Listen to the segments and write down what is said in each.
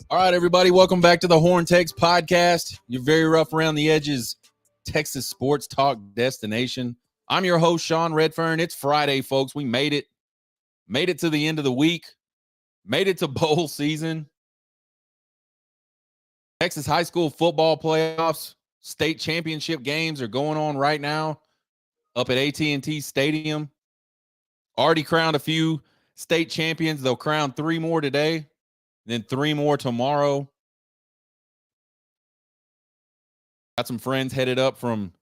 All right, everybody, welcome back to the Horn Takes podcast. You're very rough around the edges, Texas sports talk destination. I'm your host, Sean Redfern. It's Friday, folks. We made it. Made it to the end of the week. Made it to bowl season. Texas high school football playoffs, state championship games are going on right now up at AT&T Stadium. Already crowned a few state champions. They'll crown 3 more today, then 3 more tomorrow. Got some friends headed up from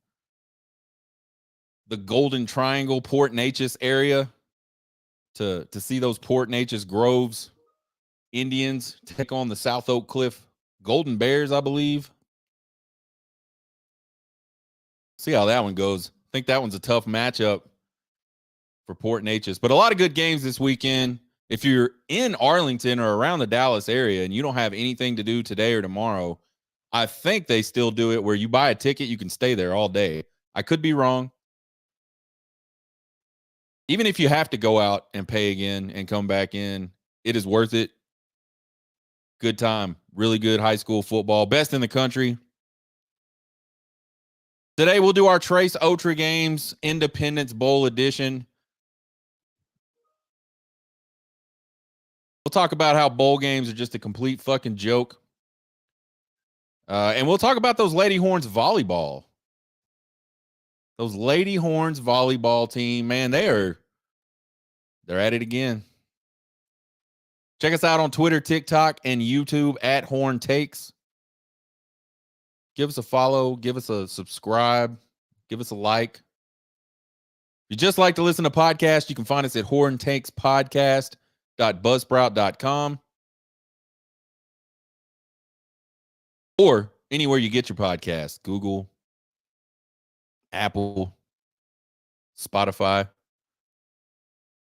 the Golden Triangle, Port Neches area to see those Port Neches Groves Indians take on the South Oak Cliff Golden Bears, I believe. See how that one goes. I think that one's a tough matchup for Port Neches, but a lot of good games this weekend. If you're in Arlington or around the Dallas area and you don't have anything to do today or tomorrow, I think they still do it where you buy a ticket, you can stay there all day. I could be wrong. Even if you have to go out and pay again and come back in, it is worth it. Good time. Really good high school football. Best in the country. Today we'll do our Trace Otra Games Independence Bowl edition. We'll talk about how bowl games are just a complete fucking joke. And we'll talk about those Lady Horns volleyball. Those Lady Horns volleyball team, man, they're at it again. Check us out on Twitter, TikTok, and YouTube at Horn Takes. Give us a follow, give us a subscribe, give us a like. If you just like to listen to podcasts, you can find us at horntakespodcast.buzzsprout.com or anywhere you get your podcasts, Google, Apple, Spotify.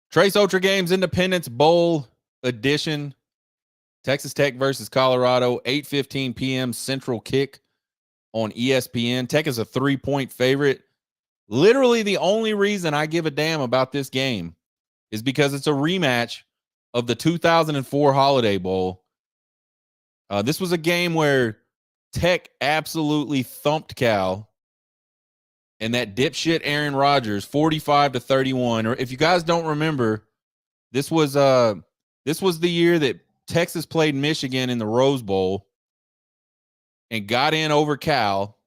Trace Otra Games Independence Bowl edition. Texas Tech versus Colorado, 8:15 p.m. Central kick on ESPN. Tech is a 3-point favorite. Literally the only reason I give a damn about this game is because it's a rematch of the 2004 Holiday Bowl. This was a game where Tech absolutely thumped Cal. And that dipshit Aaron Rodgers, 45-31. Or if you guys don't remember, this was the year that Texas played Michigan in the Rose Bowl and got in over Cal.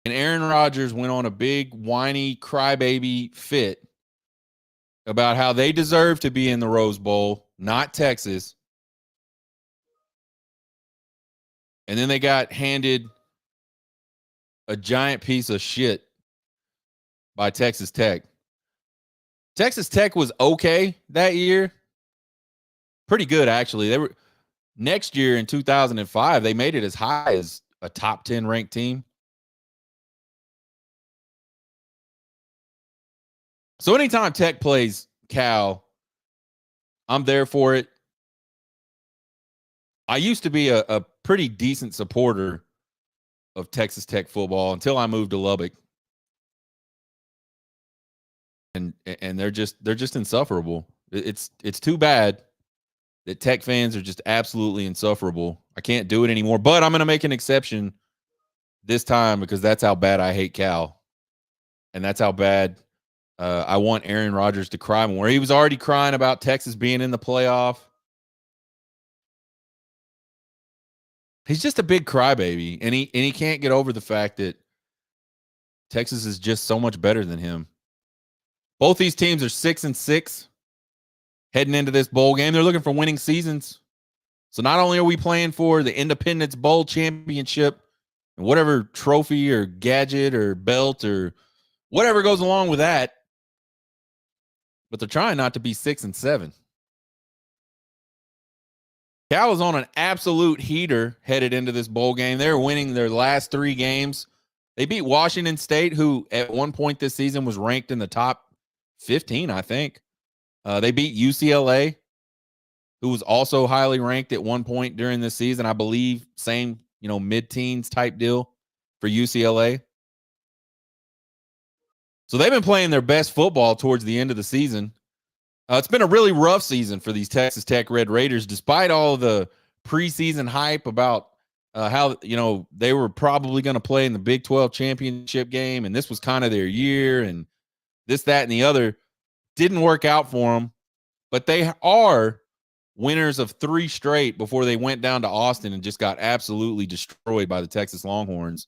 And Aaron Rodgers went on a big whiny crybaby fit about how they deserve to be in the Rose Bowl, not Texas. And then they got handed a giant piece of shit by Texas Tech. Texas Tech was okay that year. Pretty good, actually. They were next year in 2005, they made it as high as a top 10 ranked team. So anytime Tech plays Cal, I'm there for it. I used to be a pretty decent supporter of Texas Tech football until I moved to Lubbock. And they're just insufferable. It's too bad that Tech fans are just absolutely insufferable. I can't do it anymore, but I'm going to make an exception this time because that's how bad I hate Cal. And that's how bad I want Aaron Rodgers to cry more. He was already crying about Texas being in the playoff. He's just a big crybaby, and he can't get over the fact that Texas is just so much better than him. Both these teams are 6-6 heading into this bowl game. They're looking for winning seasons. So not only are we playing for the Independence Bowl championship and whatever trophy or gadget or belt or whatever goes along with that, but they're trying not to be 6-7. Cal is on an absolute heater headed into this bowl game. They're winning their last 3 games. They beat Washington State, who at one point this season was ranked in the top 15, I think. They beat UCLA, who was also highly ranked at one point during this season. I believe same, mid-teens type deal for UCLA. So they've been playing their best football towards the end of the season. It's been a really rough season for these Texas Tech Red Raiders, despite all the preseason hype about how they were probably going to play in the Big 12 championship game, and this was kind of their year, and this, that, and the other. Didn't work out for them, but they are winners of 3 straight before they went down to Austin and just got absolutely destroyed by the Texas Longhorns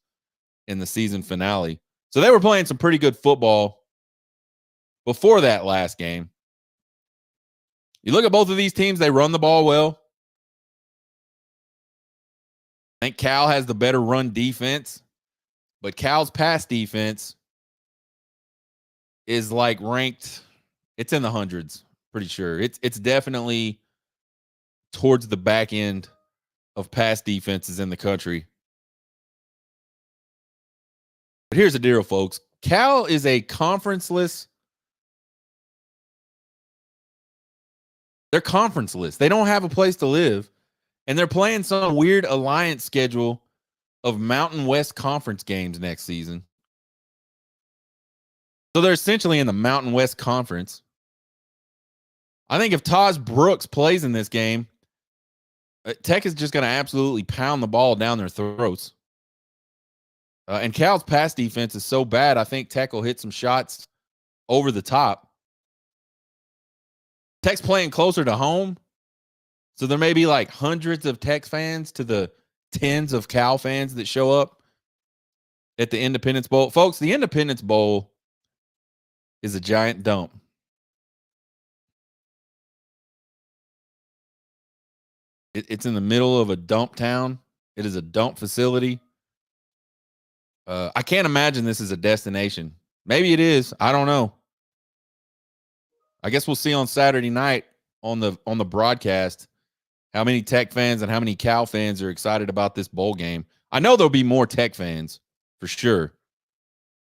in the season finale. So they were playing some pretty good football before that last game. You look at both of these teams, they run the ball well. I think Cal has the better run defense, but Cal's pass defense is like ranked, it's in the hundreds, pretty sure. It's definitely towards the back end of pass defenses in the country. But here's the deal, folks. Cal is a conferenceless. They're conferenceless. They don't have a place to live. And they're playing some weird alliance schedule of Mountain West Conference games next season. So they're essentially in the Mountain West Conference. I think if Taj Brooks plays in this game, Tech is just going to absolutely pound the ball down their throats. And Cal's pass defense is so bad, I think Tech will hit some shots over the top. Tech's playing closer to home, so there may be like hundreds of Tech fans to the tens of Cal fans that show up at the Independence Bowl. Folks, the Independence Bowl is a giant dump. It's in the middle of a dump town. It is a dump facility. I can't imagine this is a destination. Maybe it is. I don't know. I guess we'll see on Saturday night on the broadcast how many Tech fans and how many Cal fans are excited about this bowl game. I know there'll be more Tech fans for sure.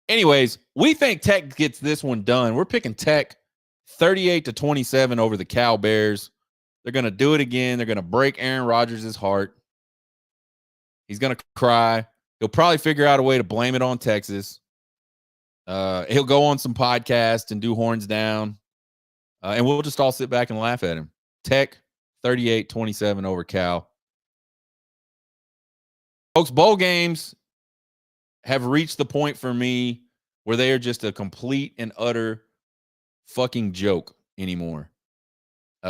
Anyways, we think Tech gets this one done. We're picking Tech 38-27 over the Cal Bears. They're going to do it again. They're going to break Aaron Rodgers' heart. He's going to cry. He'll probably figure out a way to blame it on Texas. He'll go on some podcasts and do horns down. And we'll just all sit back and laugh at him. Tech 38-27 over Cal. Folks, bowl games have reached the point for me where they are just a complete and utter fucking joke anymore.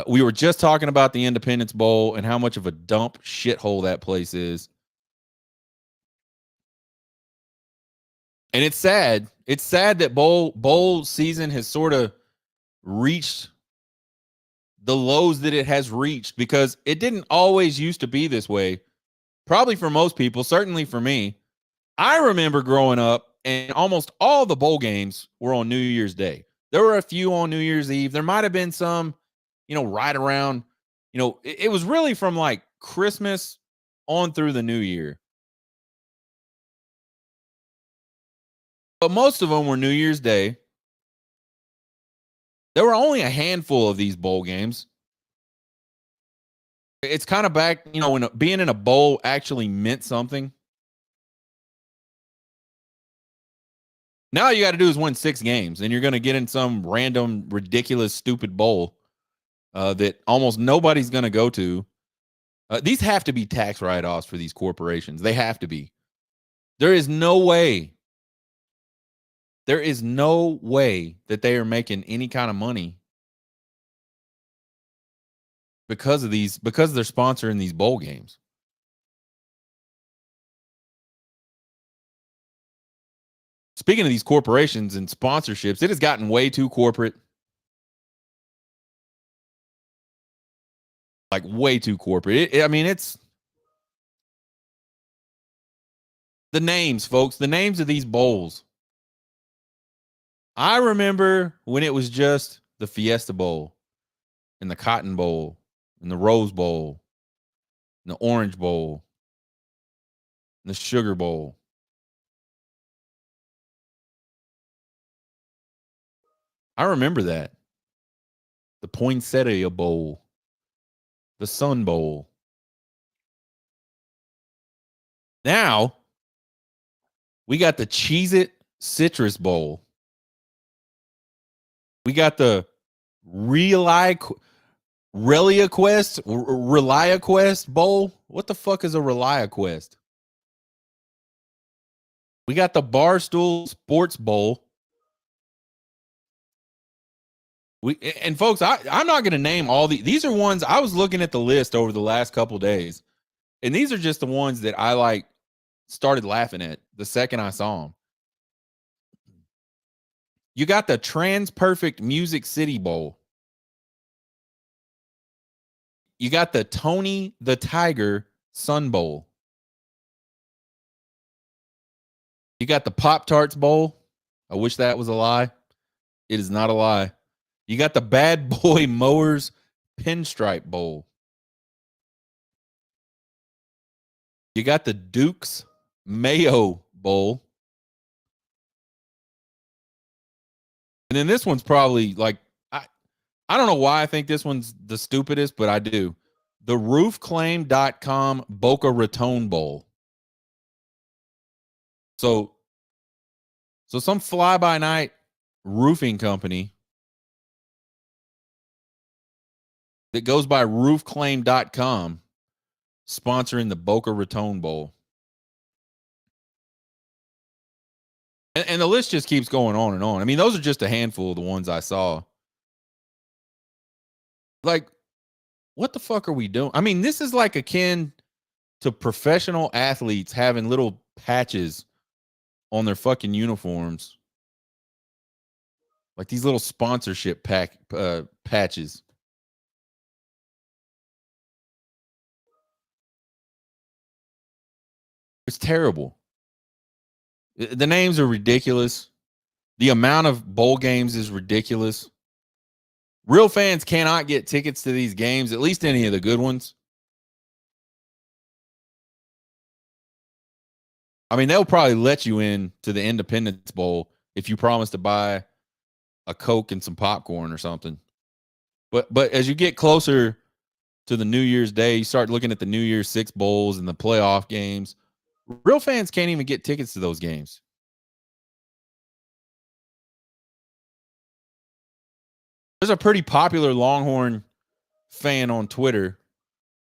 We were just talking about the Independence Bowl and how much of a dump shithole that place is. And it's sad. It's sad that bowl season has sort of reached the lows that it has reached, because it didn't always used to be this way. Probably for most people, certainly for me. I remember growing up and almost all the bowl games were on New Year's Day. There were a few on New Year's Eve. There might have been some, right around, it was really from like Christmas on through the new year. But most of them were New Year's Day. There were only a handful of these bowl games. It's kind of back, when being in a bowl actually meant something. Now all you got to do is win 6 games, and you're going to get in some random, ridiculous, stupid bowl that almost nobody's going to go to. These have to be tax write-offs for these corporations. They have to be. There is no way that they are making any kind of money because they're sponsoring these bowl games. Speaking of these corporations and sponsorships, it has gotten way too corporate. Like way too corporate. It's the names, folks, the names of these bowls. I remember when it was just the Fiesta Bowl and the Cotton Bowl and the Rose Bowl and the Orange Bowl and the Sugar Bowl. I remember that. The Poinsettia Bowl. The Sun Bowl. Now, we got the Cheez-It Citrus Bowl. We got the ReliaQuest Bowl. What the fuck is a ReliaQuest? We got the Barstool Sports Bowl. And folks, I'm not going to name all these are ones I was looking at the list over the last couple days, and these are just the ones that I like started laughing at the second I saw them. You got the Trans Perfect Music City Bowl. You got the Tony the Tiger Sun Bowl. You got the Pop-Tarts Bowl. I wish that was a lie. It is not a lie. You got the Bad Boy Mowers Pinstripe Bowl. You got the Duke's Mayo Bowl. And then this one's probably like, I don't know why I think this one's the stupidest, but I do. The roofclaim.com Boca Raton Bowl. So some fly-by-night roofing company that goes by roofclaim.com sponsoring the Boca Raton Bowl. And the list just keeps going on and on. I mean, those are just a handful of the ones I saw. Like, what the fuck are we doing? I mean, this is like akin to professional athletes having little patches on their fucking uniforms. Like these little sponsorship patches. It's terrible. The names are ridiculous. The amount of bowl games is ridiculous. Real fans cannot get tickets to these games, at least any of the good ones. I mean, they'll probably let you in to the Independence Bowl if you promise to buy a Coke and some popcorn or something. But as you get closer to the New Year's Day, you start looking at the New Year's Six bowls and the playoff games. Real fans can't even get tickets to those games. There's a pretty popular Longhorn fan on Twitter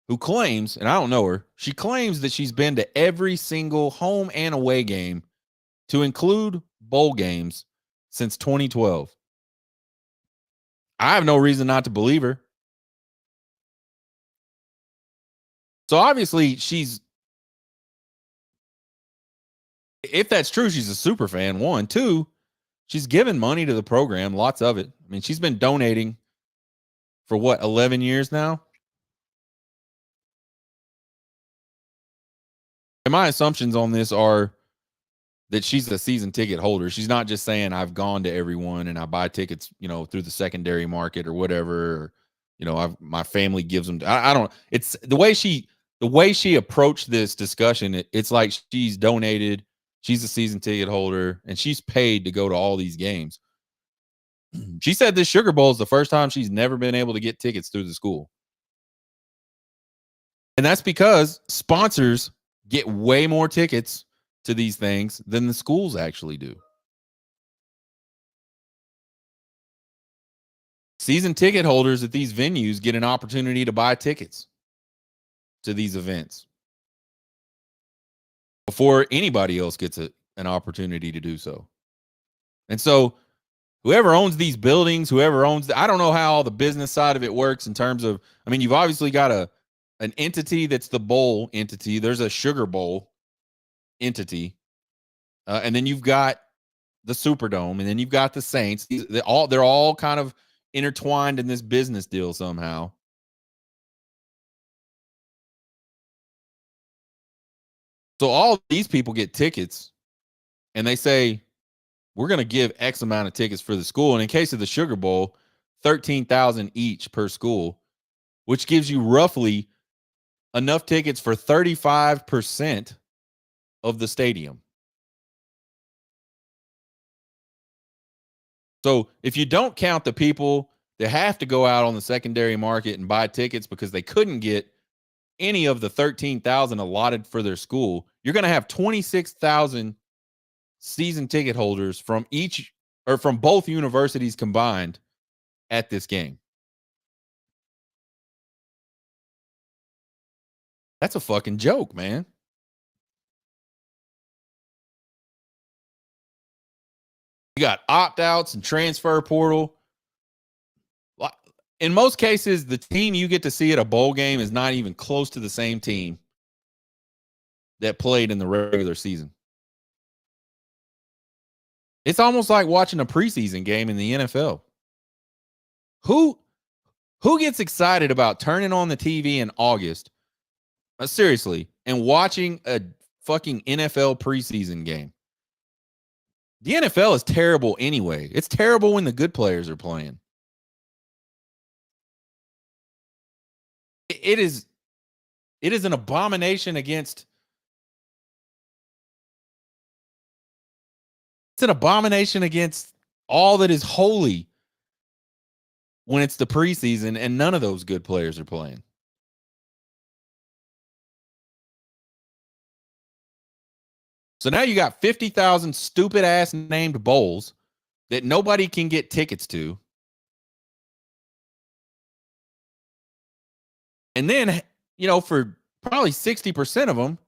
who claims, and I don't know her, she claims that she's been to every single home and away game, to include bowl games, since 2012. I have no reason not to believe her. So obviously if that's true, she's a super fan. One, two, she's given money to the program, lots of it. I mean, she's been donating for what, 11 years now? And my assumptions on this are that she's a season ticket holder. She's not just saying I've gone to everyone and I buy tickets, through the secondary market or whatever. Or, my family gives them. I don't. It's the way she approached this discussion. It's like she's donated. She's a season ticket holder and she's paid to go to all these games. She said this Sugar Bowl is the first time she's never been able to get tickets through the school. And that's because sponsors get way more tickets to these things than the schools actually do. Season ticket holders at these venues get an opportunity to buy tickets to these events before anybody else gets an opportunity to do so. And so whoever owns these buildings, I don't know how all the business side of it works in terms of, I mean, you've obviously got an entity that's the bowl entity. There's a Sugar Bowl entity. And then you've got the Superdome, and then you've got the Saints. They're all kind of intertwined in this business deal somehow. So all these people get tickets, and they say, we're going to give X amount of tickets for the school. And in case of the Sugar Bowl, 13,000 each per school, which gives you roughly enough tickets for 35% of the stadium. So if you don't count the people that have to go out on the secondary market and buy tickets because they couldn't get any of the 13,000 allotted for their school, you're going to have 26,000 season ticket holders from both universities combined at this game. That's a fucking joke, man. You got opt-outs and transfer portal. In most cases, the team you get to see at a bowl game is not even close to the same team that played in the regular season. It's almost like watching a preseason game in the NFL. Who gets excited about turning on the TV in August, seriously, and watching a fucking NFL preseason game? The NFL is terrible anyway. It's terrible when the good players are playing. It is an abomination against. It's an abomination against all that is holy when it's the preseason and none of those good players are playing. So now you got 50,000 stupid ass named bowls that nobody can get tickets to. And then, for probably 60% of them,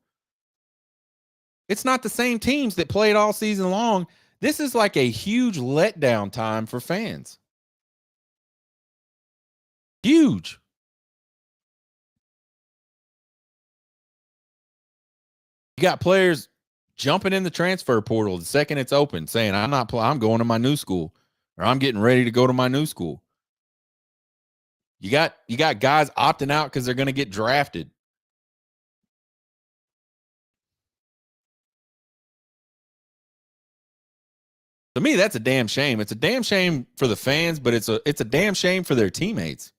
it's not the same teams that played all season long. This is like a huge letdown time for fans. Huge. You got players jumping in the transfer portal the second it's open, saying, I'm going to my new school, or I'm getting ready to go to my new school. You got guys opting out because they're going to get drafted. To me, that's a damn shame. It's a damn shame for the fans, but it's a damn shame for their teammates.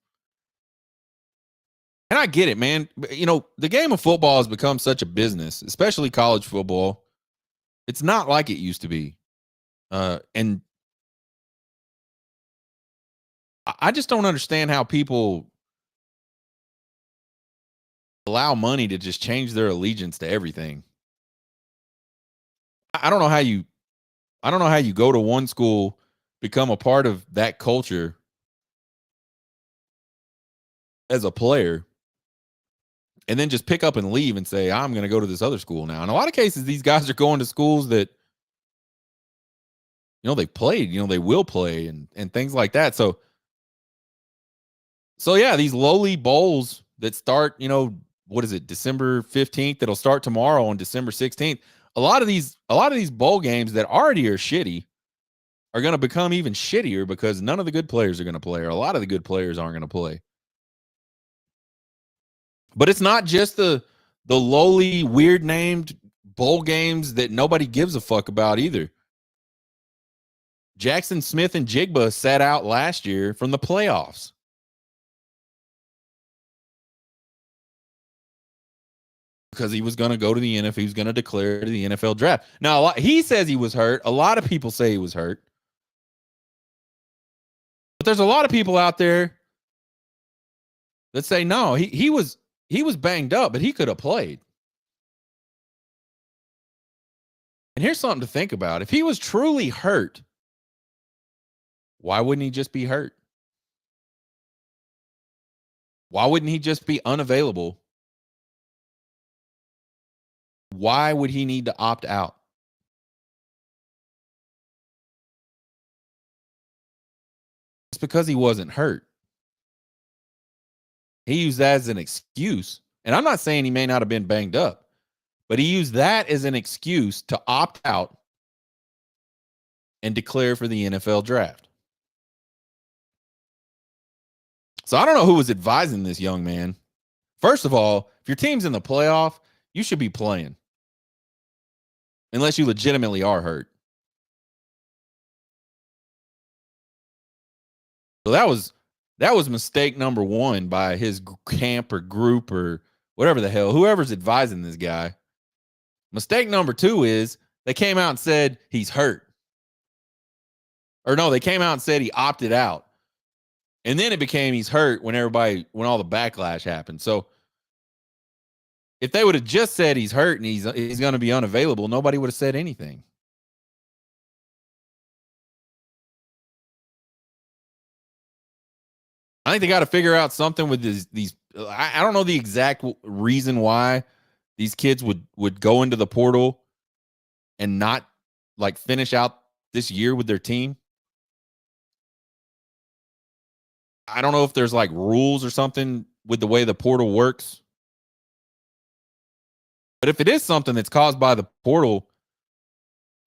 And I get it, man. The game of football has become such a business, especially college football. It's not like it used to be. And I just don't understand how people allow money to just change their allegiance to everything. I don't know how you go to one school, become a part of that culture as a player, and then just pick up and leave and say, I'm going to go to this other school now. In a lot of cases, these guys are going to schools that, they've played, they will play and things like that. So yeah, these lowly bowls that start, what is it, December 15th, that'll start tomorrow on December 16th. A lot of these bowl games that already are shitty are going to become even shittier because none of the good players are going to play, or a lot of the good players aren't going to play. But it's not just the lowly, weird named bowl games that nobody gives a fuck about either. Jackson Smith and Jigba sat out last year from the playoffs. Because he was going to go to the NFL. He was going to declare to the NFL draft. Now, he says he was hurt. A lot of people say he was hurt. But there's a lot of people out there that say, no, he was banged up, but he could have played. And here's something to think about. If he was truly hurt, why wouldn't he just be hurt? Why wouldn't he just be unavailable? Why would he need to opt out? It's because he wasn't hurt. He used that as an excuse. And I'm not saying he may not have been banged up, but he used that as an excuse to opt out and declare for the NFL draft. So I don't know who was advising this young man. First of all, if your team's in the playoff, you should be playing. Unless you legitimately are hurt. So that was mistake number one by his camp or group or whatever the hell, whoever's advising this guy. Mistake number two is they came out and said he's hurt. Or no, they came out and said he opted out. And then it became he's hurt when all the backlash happened. So if they would have just said he's hurt and he's going to be unavailable, nobody would have said anything. I think they got to figure out something with these. I don't know the exact reason why these kids would go into the portal and not like finish out this year with their team. I don't know if there's like rules or something with the way the portal works. But if it is something that's caused by the portal,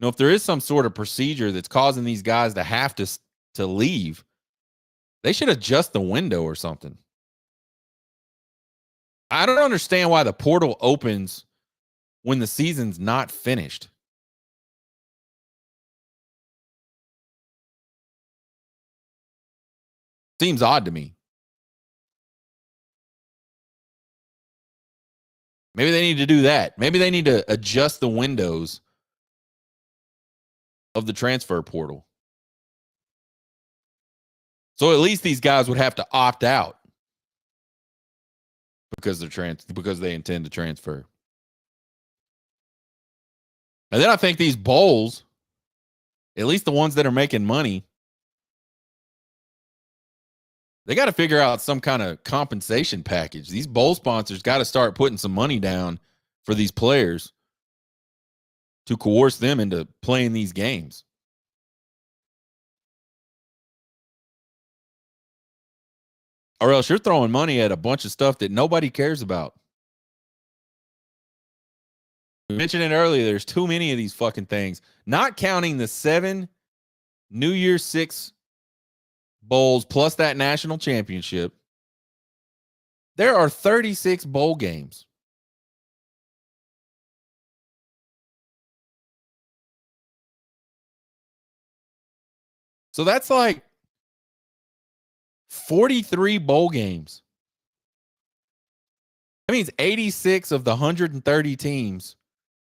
if there is some sort of procedure that's causing these guys to have to leave, they should adjust the window or something. I don't understand why the portal opens when the season's not finished. Seems odd to me. Maybe they need to do that. Maybe they need to adjust the windows of the transfer portal. So at least these guys would have to opt out because they intend to transfer. And then I think these bowls, at least the ones that are making money, they got to figure out some kind of compensation package. These bowl sponsors got to start putting some money down for these players to coerce them into playing these games. Or else you're throwing money at a bunch of stuff that nobody cares about. We mentioned it earlier. There's too many of these fucking things. Not counting the 7 New Year's 6 bowls plus that national championship. There are 36 bowl games. So that's like 43 bowl games. That means 86 of the 130 teams,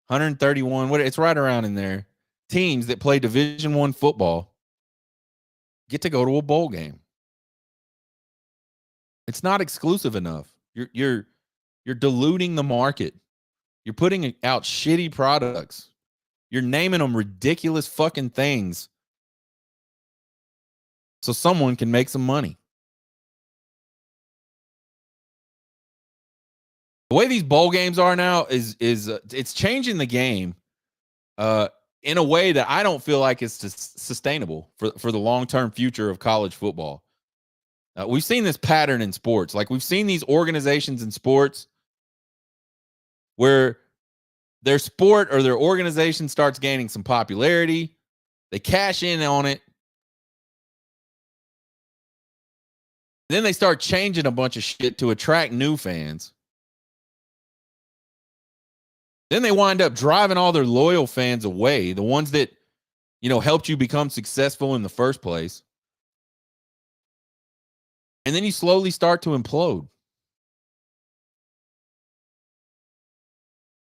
131, it's right around in there, teams that play Division I football get to go to a bowl game. It's not exclusive enough. You're diluting the market. You're putting out shitty products. You're naming them ridiculous fucking things so someone can make some money. The way these bowl games are now is it's changing the game in a way that I don't feel like it's sustainable for the long-term future of college football. We've seen this pattern in sports. Like we've seen these organizations in sports where their sport or their organization starts gaining some popularity. They cash in on it. Then they start changing a bunch of shit to attract new fans. Then they wind up driving all their loyal fans away, the ones that, helped you become successful in the first place. And then you slowly start to implode.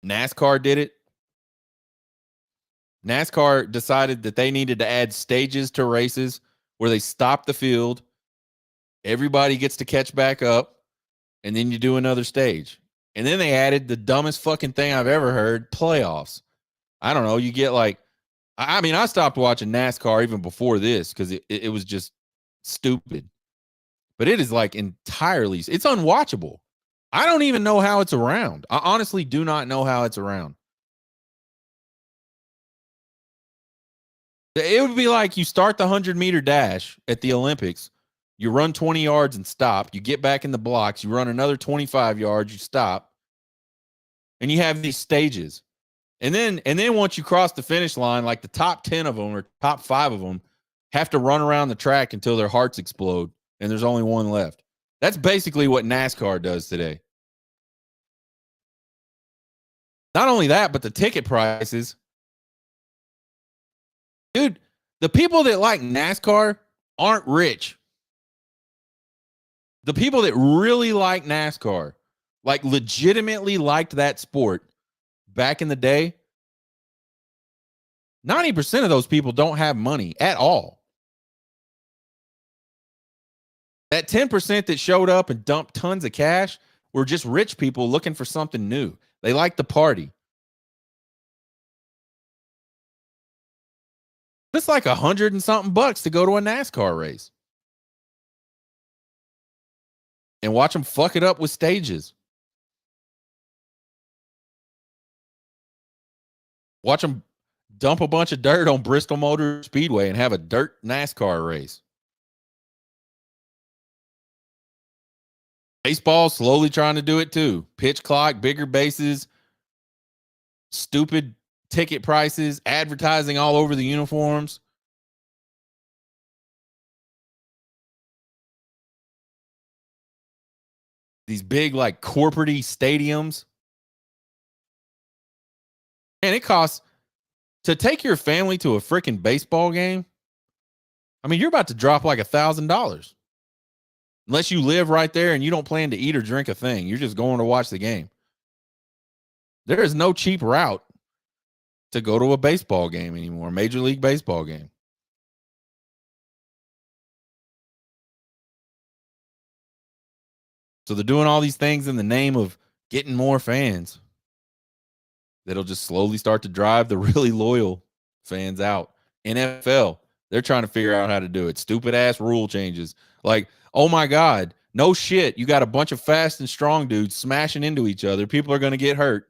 NASCAR did it. NASCAR decided that they needed to add stages to races where they stop the field. Everybody gets to catch back up. And then you do another stage. And then they added the dumbest fucking thing I've ever heard, playoffs. I don't know. You get like, I stopped watching NASCAR even before this because it was just stupid. But it is like entirely, it's unwatchable. I don't even know how it's around. I honestly do not know how it's around. It would be like you start the 100-meter dash at the Olympics. You run 20 yards and stop. You get back in the blocks. You run another 25 yards. You stop. And you have these stages. And then once you cross the finish line, like the top 10 of them or top 5 of them have to run around the track until their hearts explode and there's only one left. That's basically what NASCAR does today. Not only that, but the ticket prices. Dude, the people that like NASCAR aren't rich. The people that really like NASCAR, like legitimately liked that sport back in the day, 90% of those people don't have money at all. That 10% that showed up and dumped tons of cash were just rich people looking for something new. They like the party. It's like $100 and something to go to a NASCAR race. and watch them fuck it up with stages. Watch them dump a bunch of dirt on Bristol Motor Speedway and have a dirt NASCAR race. Baseball slowly trying to do it too. Pitch clock, bigger bases, stupid ticket prices, advertising all over the uniforms. These big, like, corporate-y stadiums. And it costs to take your family to a freaking baseball game. I mean, you're about to drop like $1,000. Unless you live right there and you don't plan to eat or drink a thing. You're just going to watch the game. There is no cheap route to go to a baseball game anymore, Major League Baseball game. So they're doing all these things in the name of getting more fans that'll just slowly start to drive the really loyal fans out. NFL, they're trying to figure out how to do it. Stupid ass rule changes. Like, oh my God, no shit. You got a bunch of fast and strong dudes smashing into each other. People are going to get hurt.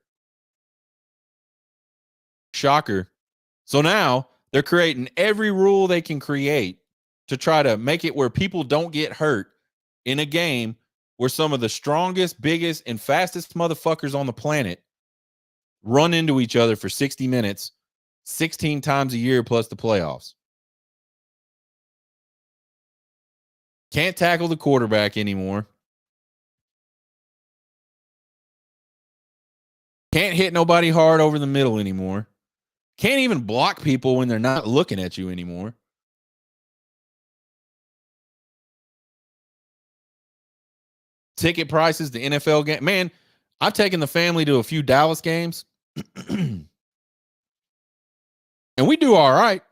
Shocker. So now they're creating every rule they can create to try to make it where people don't get hurt in a game where some of the strongest, biggest, and fastest motherfuckers on the planet run into each other for 60 minutes, 16 times a year plus the playoffs. Can't tackle the quarterback anymore. Can't hit nobody hard over the middle anymore. Can't even block people when they're not looking at you anymore. Ticket prices, the NFL game. Man, I've taken the family to a few Dallas games. And we do all right.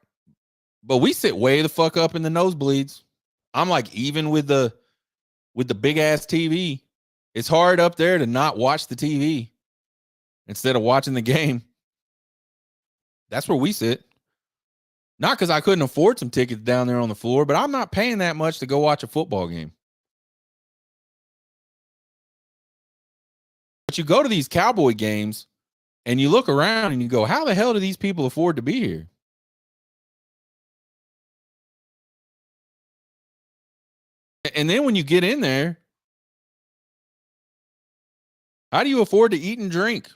But we sit way the fuck up in the nosebleeds. I'm like, even with the big ass TV, it's hard up there to not watch the TV instead of watching the game. That's where we sit. Not because I couldn't afford some tickets down there on the floor, but I'm not paying that much to go watch a football game. But you go to these Cowboy games and you look around and you go, how the hell do these people afford to be here? And then when you get in there, how do you afford to eat and drink?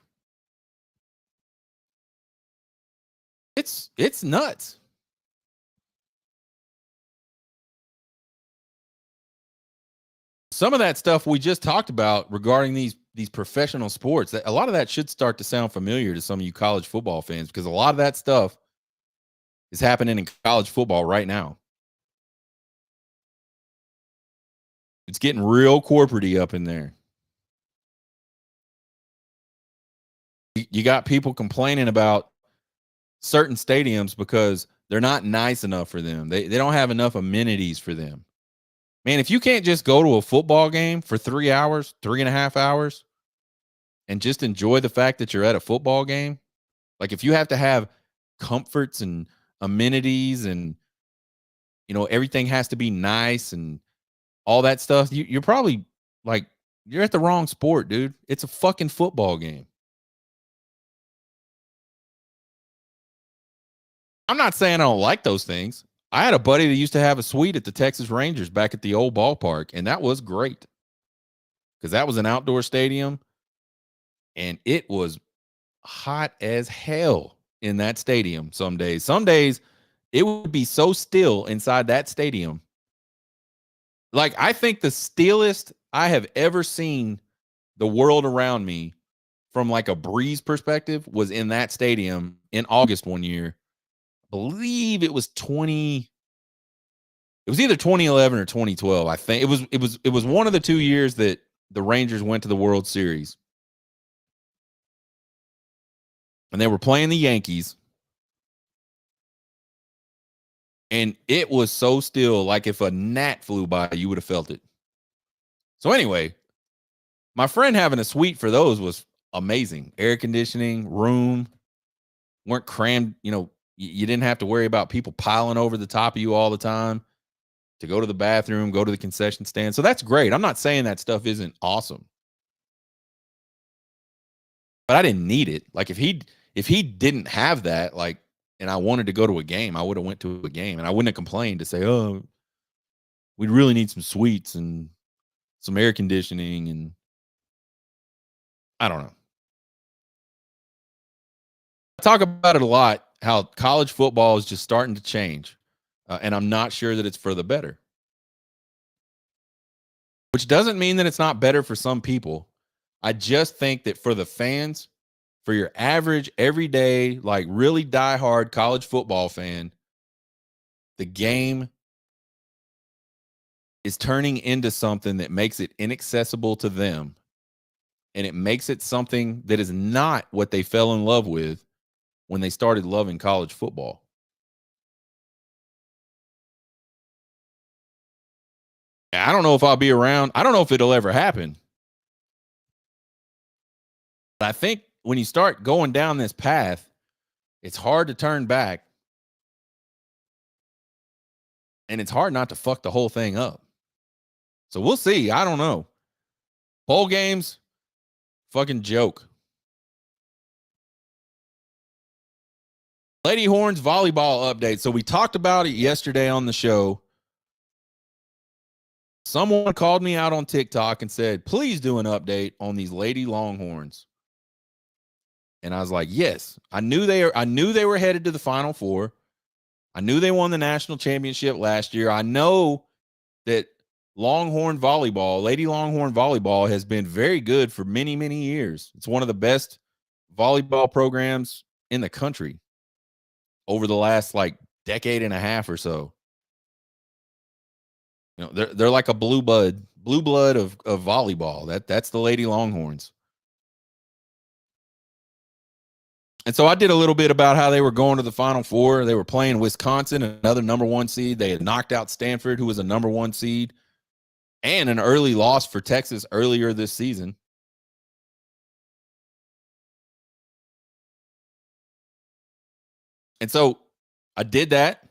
It's nuts. Some of that stuff we just talked about regarding these professional sports, that a lot of that should start to sound familiar to some of you college football fans, because a lot of that stuff is happening in college football right now. It's getting real corporate-y up in there. You got people complaining about certain stadiums because they're not nice enough for them. They don't have enough amenities for them. Man, if you can't just go to a football game for 3 hours, 3.5 hours, and just enjoy the fact that you're at a football game, like if you have to have comforts and amenities and, you know, everything has to be nice and all that stuff, you're probably like, you're at the wrong sport, dude. It's a fucking football game. I'm not saying I don't like those things. I had a buddy that used to have a suite at the Texas Rangers back at the old ballpark, and that was great because that was an outdoor stadium and it was hot as hell in that stadium some days. Some days it would be so still inside that stadium. Like, I think the stillest I have ever seen the world around me from like a breeze perspective was in that stadium in August one year. I believe it was either 2011 or 2012. I think it was one of the 2 years that the Rangers went to the World Series. And they were playing the Yankees. And it was so still, like if a gnat flew by, you would have felt it. So anyway, my friend having a suite for those was amazing. Air conditioning, room, weren't crammed. You know, you didn't have to worry about people piling over the top of you all the time. to go to the bathroom, go to the concession stand. So that's great. I'm not saying that stuff isn't awesome, but I didn't need it. Like if he didn't have that, like, and I wanted to go to a game, I would have went to a game, and I wouldn't have complained to say, oh, we really need some suites and some air conditioning, and I don't know. I talk about it a lot, how college football is just starting to change, and I'm not sure that it's for the better. Which doesn't mean that it's not better for some people. I just think that for the fans, for your average, everyday, like really diehard college football fan, the game is turning into something that makes it inaccessible to them. And it makes it something that is not what they fell in love with when they started loving college football. I don't know if I'll be around. I don't know if it'll ever happen. But I think when you start going down this path, it's hard to turn back. And it's hard not to fuck the whole thing up. So we'll see. I don't know. Bowl games, fucking joke. Lady Horns volleyball update. So we talked about it yesterday on the show. Someone called me out on TikTok and said, please do an update on these Lady Longhorns. And I was like, yes. I knew they were headed to the Final Four. I knew they won the national championship last year. I know that Longhorn volleyball, Lady Longhorn volleyball, has been very good for many, many years. It's one of the best volleyball programs in the country over the last like decade and a half or so. You know, they're like a blue blood of volleyball. That's the Lady Longhorns. And so I did a little bit about how they were going to the Final Four. They were playing Wisconsin, another number one seed. They had knocked out Stanford, who was a number one seed, and an early loss for Texas earlier this season. And so I did that.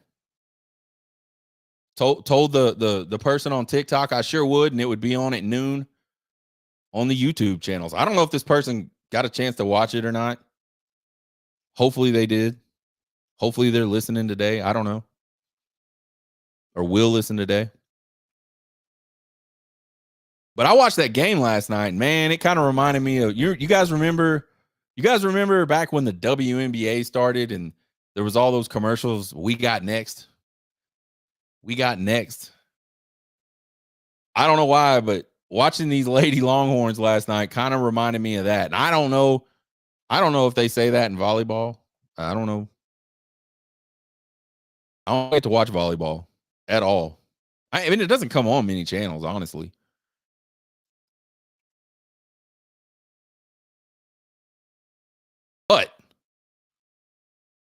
Told the person on TikTok I sure would, and it would be on at noon on the YouTube channels. I don't know if this person got a chance to watch it or not. Hopefully they did. Hopefully they're listening today. I don't know. Or will listen today. But I watched that game last night. Man, it kind of reminded me of you guys remember back when the WNBA started and there was all those commercials, we got next. We got next. I don't know why, but watching these Lady Longhorns last night kind of reminded me of that. And I don't know if they say that in volleyball. I don't know. I don't get to watch volleyball at all. I mean, it doesn't come on many channels, honestly. But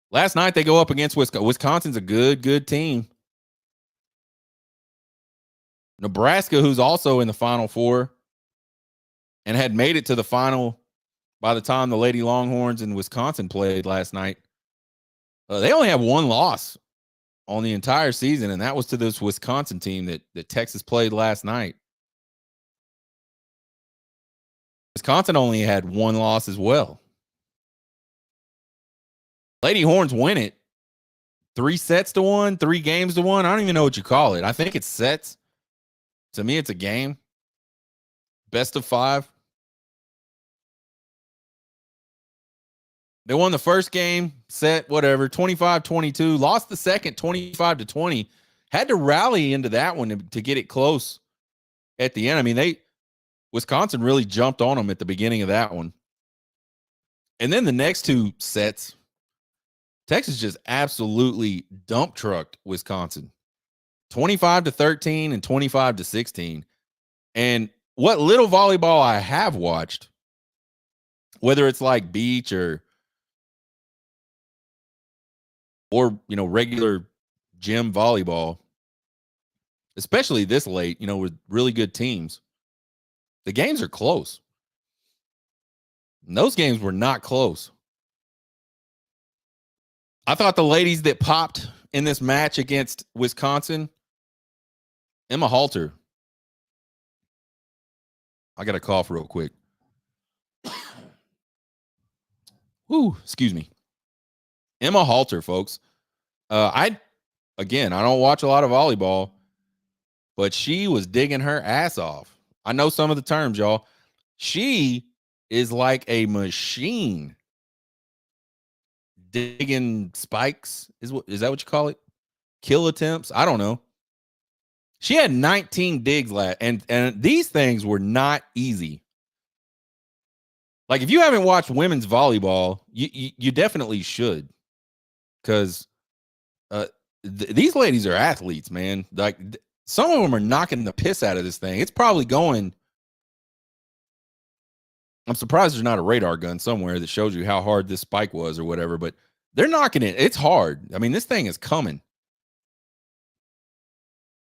last night they go up against Wisconsin. Wisconsin's a good team. Nebraska, who's also in the Final Four and had made it to the final by the time the Lady Longhorns and Wisconsin played last night. They only have one loss on the entire season, and that was to this Wisconsin team that Texas played last night. Wisconsin only had one loss as well. Lady Horns win it 3-1, 3 games to 1. I don't even know what you call it. I think it's sets. To me, it's a game. Best of 5. They won the first game, set, whatever, 25-22. Lost the second, 25-20. Had to rally into that one to get it close at the end. I mean, Wisconsin really jumped on them at the beginning of that one. And then the next 2 sets, Texas just absolutely dump trucked Wisconsin. 25-13 and 25-16. And what little volleyball I have watched, whether it's like beach or regular gym volleyball, especially this late, with really good teams, the games are close. And those games were not close. I thought the ladies that popped in this match against Wisconsin Emma Halter. I got to cough real quick. Woo, excuse me. Emma Halter, folks. I don't watch a lot of volleyball, but she was digging her ass off. I know some of the terms, y'all. She is like a machine digging spikes. Is that what you call it? Kill attempts? I don't know. She had 19 digs last, and these things were not easy. Like, if you haven't watched women's volleyball, you definitely should, because these ladies are athletes, man. Like, some of them are knocking the piss out of this thing. It's probably going. I'm surprised there's not a radar gun somewhere that shows you how hard this spike was or whatever, but they're knocking it. It's hard. I mean, this thing is coming.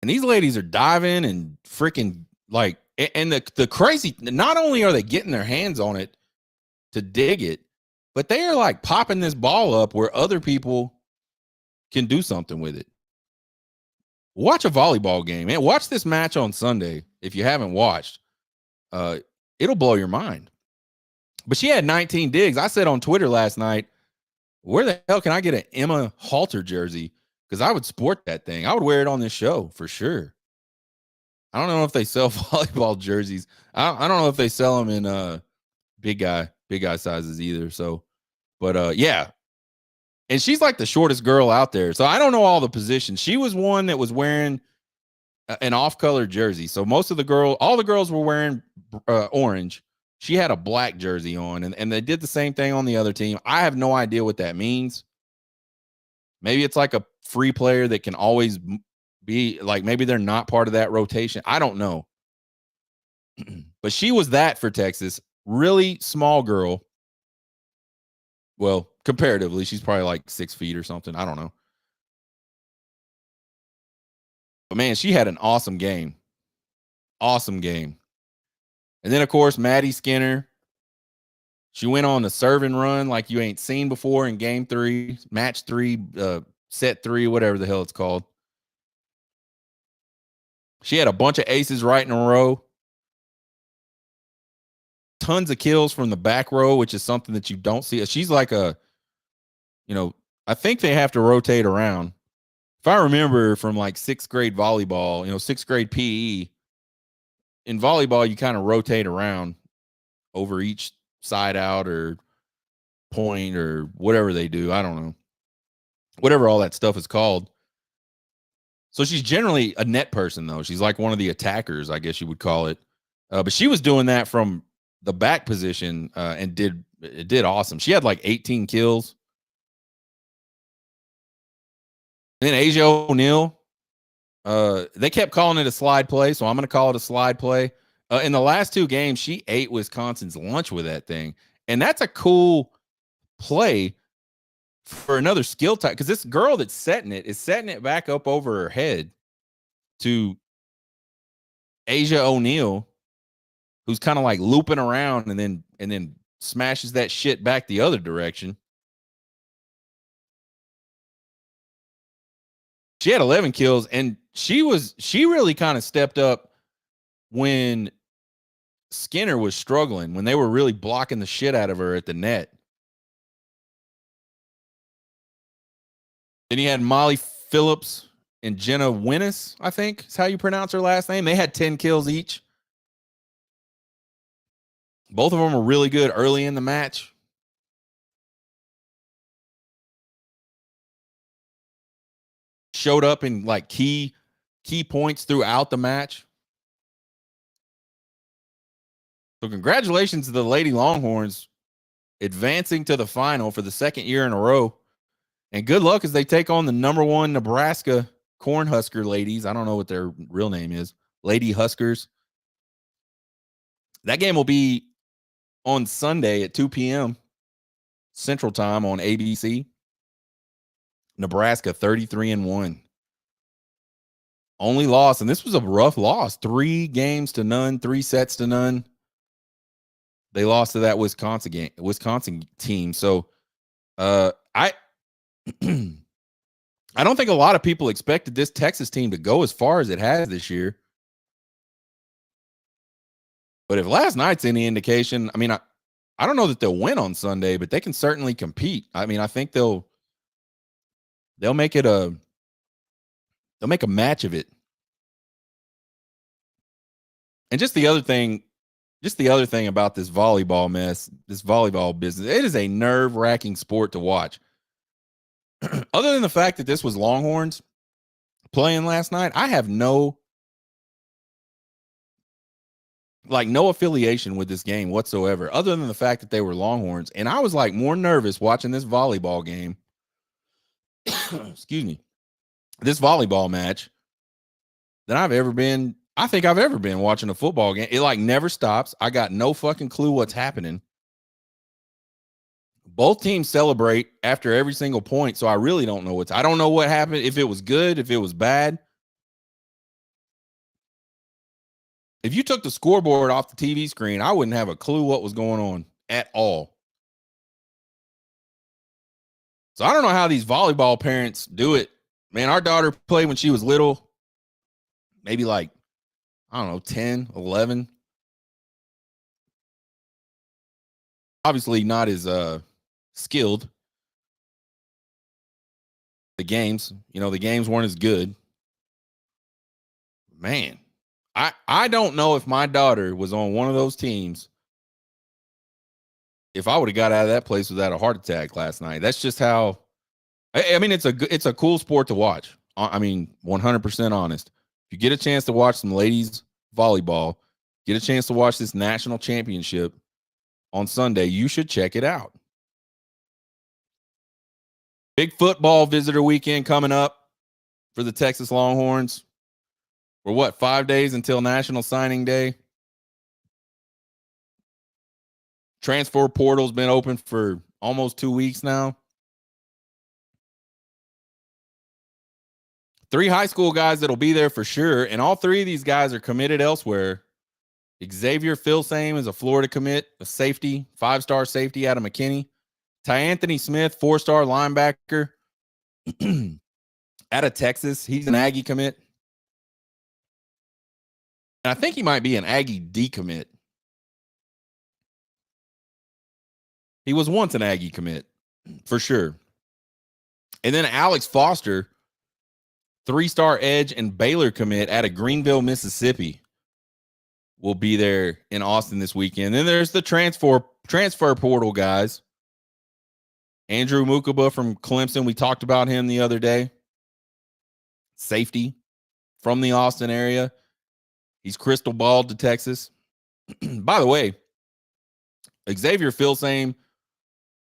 And these ladies are diving and freaking like, and the crazy, not only are they getting their hands on it to dig it, but they are like popping this ball up where other people can do something with it. Watch a volleyball game, man. Watch this match on Sunday if you haven't watched. It'll blow your mind. But she had 19 digs. I said on Twitter last night, where the hell can I get an Emma Halter jersey? Because I would sport that thing. I would wear it on this show for sure. I don't know if they sell volleyball jerseys. I don't know if they sell them in big guy sizes either. So, but yeah. And she's like the shortest girl out there. So I don't know all the positions. She was one that was wearing an off-color jersey. So all the girls were wearing orange. She had a black jersey on, and they did the same thing on the other team. I have no idea what that means. Maybe it's like a free player that can always be like, maybe they're not part of that rotation. I don't know. But she was that for Texas. Really small girl. Well, comparatively, she's probably like 6 feet or something. I don't know. But man, she had an awesome game. Awesome game. And then, of course, Maddie Skinner. She went on a serve and run like you ain't seen before in game 3, match 3, set 3, whatever the hell it's called. She had a bunch of aces right in a row. Tons of kills from the back row, which is something that you don't see. She's like I think they have to rotate around. If I remember from like 6th grade volleyball, 6th grade PE, in volleyball, you kind of rotate around over each side out or point or whatever they do. I don't know. Whatever all that stuff is called. So she's generally a net person, though. She's like one of the attackers, I guess you would call it. But she was doing that from the back position and did awesome. She had like 18 kills. And then Asia O'Neal, they kept calling it a slide play, so I'm going to call it a slide play. In the last 2 games, she ate Wisconsin's lunch with that thing. And that's a cool play for another skill type, because this girl that's setting it is setting it back up over her head to Asia O'Neal, who's kind of like looping around and then smashes that shit back the other direction. She had 11 kills, and she really kind of stepped up when Skinner was struggling, when they were really blocking the shit out of her at the net. Then you had Molly Phillips and Jenna Winnis, I think is how you pronounce her last name. They had 10 kills each. Both of them were really good early in the match. Showed up in like key points throughout the match. So congratulations to the Lady Longhorns advancing to the final for the 2nd year in a row. And good luck as they take on the #1 Nebraska Cornhusker ladies. I don't know what their real name is. Lady Huskers. That game will be on Sunday at 2 p.m. Central Time on ABC. Nebraska 33-1. Only loss, and this was a rough loss. 3 games to none, 3 sets to none. They lost to that Wisconsin team. So I I don't think a lot of people expected this Texas team to go as far as it has this year. But if last night's any indication, I mean, I don't know that they'll win on Sunday, but they can certainly compete. I mean, I think they'll make it they'll make a match of it. And just the other thing about this volleyball mess, this volleyball business, it is a nerve-wracking sport to watch. Other than the fact that this was Longhorns playing last night, I have no affiliation with this game whatsoever, other than the fact that they were Longhorns. And I was like more nervous watching this volleyball game. Excuse me. This volleyball match than I've ever been. I think I've ever been watching a football game. It like never stops. I got no fucking clue what's happening. Both teams celebrate after every single point, so I really don't know I don't know what happened, if it was good, if it was bad. If you took the scoreboard off the TV screen, I wouldn't have a clue what was going on at all. So I don't know how these volleyball parents do it. Man, our daughter played when she was little, maybe like, I don't know, 10, 11. Obviously not as skilled. The games weren't as good. Man, I don't know if my daughter was on one of those teams, if I would have got out of that place without a heart attack last night. That's just how. I mean, it's a cool sport to watch. I mean, 100% honest. If you get a chance to watch some ladies volleyball, get a chance to watch this national championship on Sunday, you should check it out. Big football visitor weekend coming up for the Texas Longhorns. We're 5 days until National Signing Day. Transfer portal's been open for almost 2 weeks now. 3 high school guys that'll be there for sure, and all 3 of these guys are committed elsewhere. Xavier Filsame is a Florida commit, a safety, 5-star safety out of McKinney. Anthony Smith, 4-star linebacker out of Texas. He's an Aggie commit. And I think he might be an Aggie decommit. He was once an Aggie commit, for sure. And then Alex Foster, 3-star edge and Baylor commit out of Greenville, Mississippi, will be there in Austin this weekend. Then there's the transfer portal guys. Andrew Mukaba from Clemson. We talked about him the other day. Safety from the Austin area. He's crystal balled to Texas. By the way, Xavier Filsame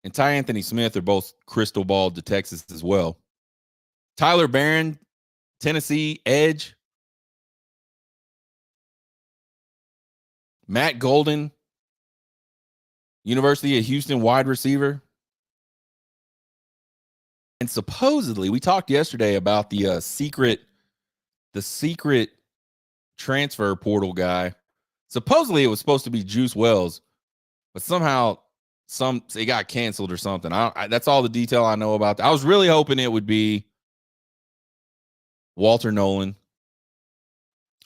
and Anthony Smith are both crystal balled to Texas as well. Tyler Barron, Tennessee edge. Matt Golden, University of Houston wide receiver. And supposedly, we talked yesterday about the secret transfer portal guy. Supposedly, it was supposed to be Juice Wells, but somehow it got canceled or something. That's all the detail I know about that. I was really hoping it would be Walter Nolan.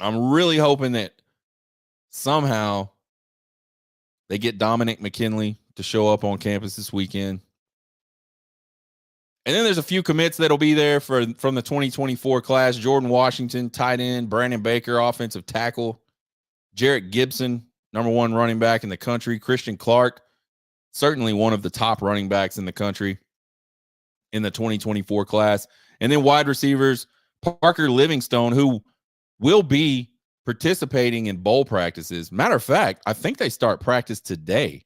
I'm really hoping that somehow they get Dominic McKinley to show up on campus this weekend. And then there's a few commits that'll be there from the 2024 class. Jordan Washington, tight end. Brandon Baker, offensive tackle. Jarrett Gibson, number 1 running back in the country. Christian Clark, certainly one of the top running backs in the country in the 2024 class. And then wide receivers, Parker Livingstone, who will be participating in bowl practices. Matter of fact, I think they start practice today.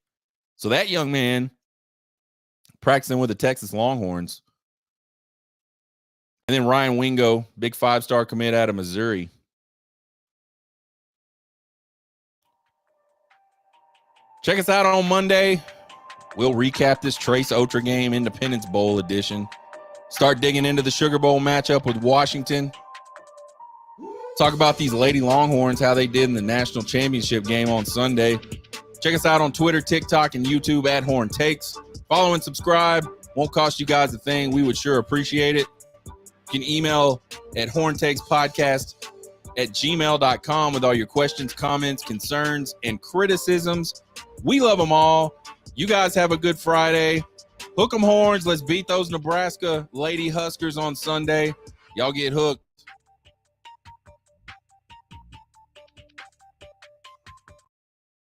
So that young man practicing with the Texas Longhorns. And then Ryan Wingo, big 5-star commit out of Missouri. Check us out on Monday. We'll recap this Trace Otra game, Independence Bowl edition. Start digging into the Sugar Bowl matchup with Washington. Talk about these Lady Longhorns, how they did in the national championship game on Sunday. Check us out on Twitter, TikTok, and YouTube at Horn Takes. Follow and subscribe. Won't cost you guys a thing. We would sure appreciate it. If can email at horntakespodcast@gmail.com with all your questions, comments, concerns, and criticisms. We love them all. You guys have a good Friday. Hook 'em horns. Let's beat those Nebraska Lady Huskers on Sunday. Y'all get hooked.